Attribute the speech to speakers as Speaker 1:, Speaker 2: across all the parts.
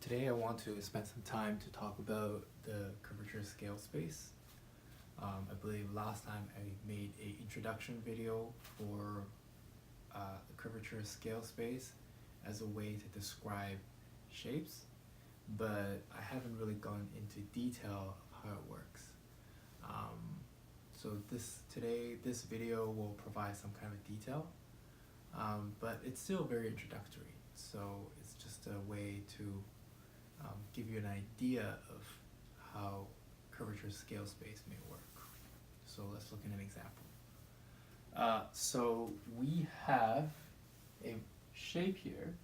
Speaker 1: Today I want to spend some time to talk about the curvature scale space. I believe last time I made an introduction video for the curvature scale space as a way to describe shapes, but I haven't really gone into detail of how it works. So this video will provide some kind of detail, but it's still very introductory. So it's just a way to give you an idea of how curvature scale space may work. So let's look at an example. So we have a shape here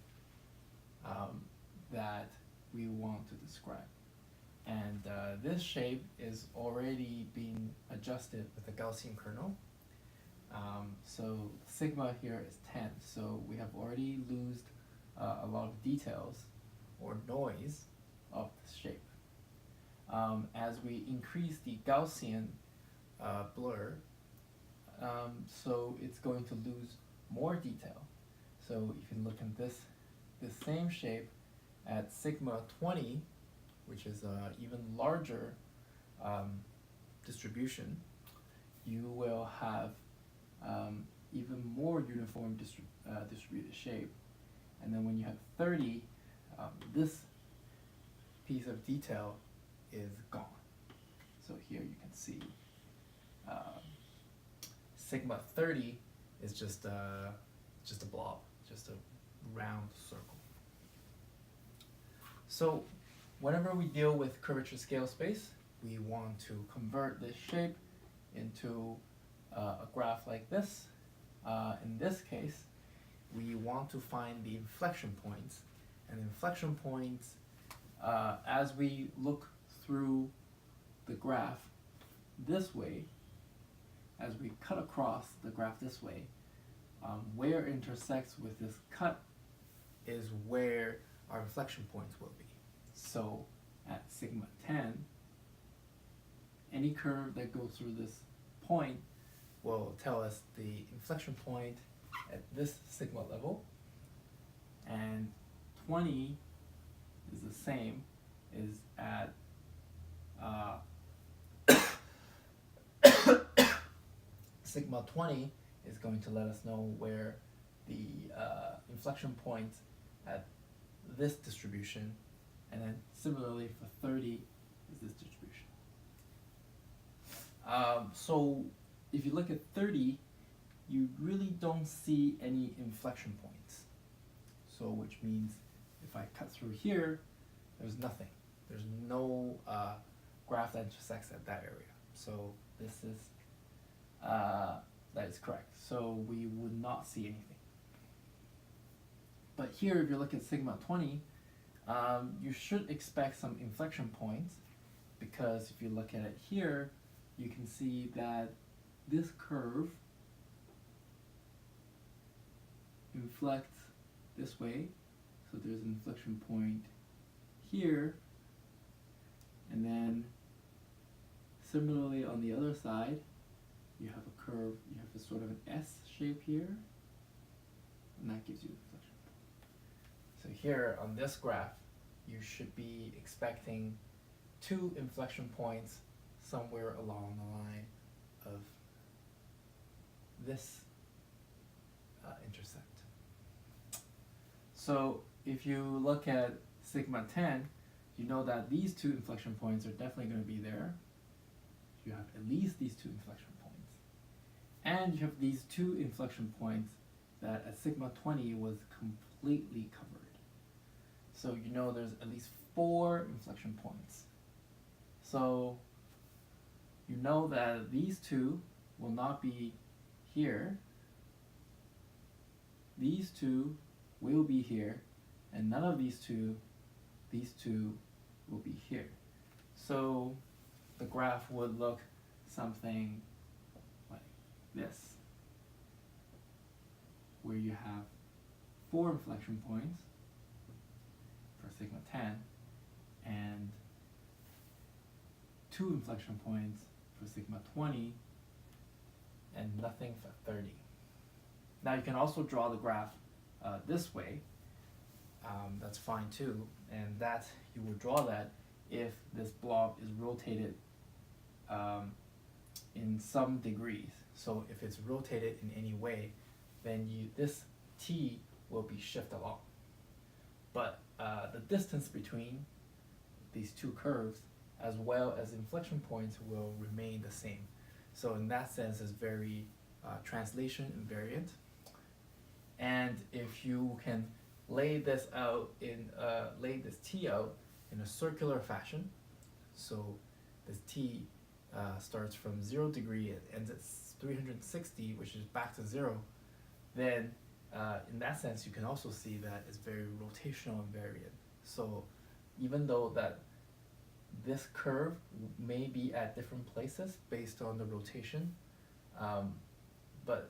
Speaker 1: that we want to describe. And this shape is already being adjusted with a Gaussian kernel. So sigma here is 10, so we have already lost a lot of details or noise of the shape. As we increase the Gaussian blur, so it's going to lose more detail. So you can look at this same shape at sigma 20, which is an even larger distribution, you will have even more uniform distributed shape. And then when you have 30, this piece of detail is gone. So here you can see sigma 30 is just a blob, just a round circle. So whenever we deal with curvature scale space, we want to convert this shape into a graph like this. In this case, we want to find the inflection points, and the inflection points, as we look through the graph this way, as we cut across the graph this way, where it intersects with this cut is where our inflection points will be. So at sigma 10, any curve that goes through this point will tell us the inflection point at this sigma level, and 20 is the same, is at sigma 20 is going to let us know where the inflection point at this distribution, and then similarly for 30 is this distribution. So if you look at 30, you really don't see any inflection points. So which means if I cut through here, there's nothing. There's no graph that intersects at that area. So this is, that is correct. So we would not see anything. But here, if you look at sigma 20, you should expect some inflection points, because if you look at it here, you can see that this curve inflects this way. So there's an inflection point here, and then similarly on the other side, you have a curve, you have a sort of an S shape here, and that gives you the inflection point. So here on this graph, you should be expecting 2 inflection points somewhere along the line of this intersect. So if you look at sigma 10, you know that these 2 inflection points are definitely going to be there. You have at least these 2 inflection points. And you have these 2 inflection points that at sigma 20 was completely covered. So you know there's at least 4 inflection points. So you know that these 2 will not be here. These 2 will be here, and none of these two will be here. So the graph would look something like this, where you have 4 inflection points for sigma 10 and 2 inflection points for sigma 20 and nothing for 30. Now you can also draw the graph this way, that's fine too, and that you would draw that if this blob is rotated in some degrees. So if it's rotated in any way, then this t will be shifted along. But the distance between these two curves, as well as inflection points, will remain the same. So in that sense, it's very translation invariant. And if you can lay this t out in a circular fashion, so this t starts from 0 degree and ends at 360, which is back to 0, then in that sense you can also see that it's very rotational invariant. So even though that this curve may be at different places based on the rotation, but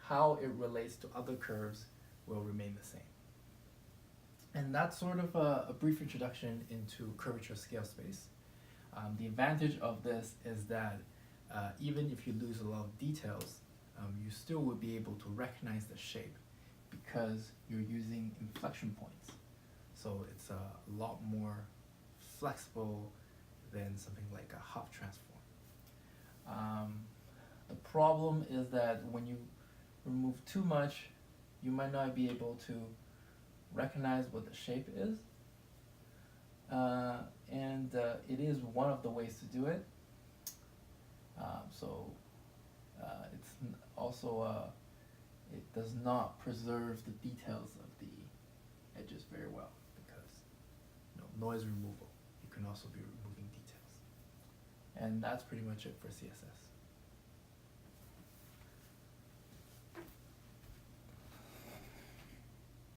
Speaker 1: how it relates to other curves will remain the same. And that's sort of a brief introduction into curvature scale space. The advantage of this is that even if you lose a lot of details, you still would be able to recognize the shape because you're using inflection points. So it's a lot more flexible than something like a Hopf transform. The problem is that when you remove too much, you might not be able to recognize what the shape is. And it is one of the ways to do it. It's also, it does not preserve the details of the edges very well because noise removal, you can also be removing details. And that's pretty much it for CSS.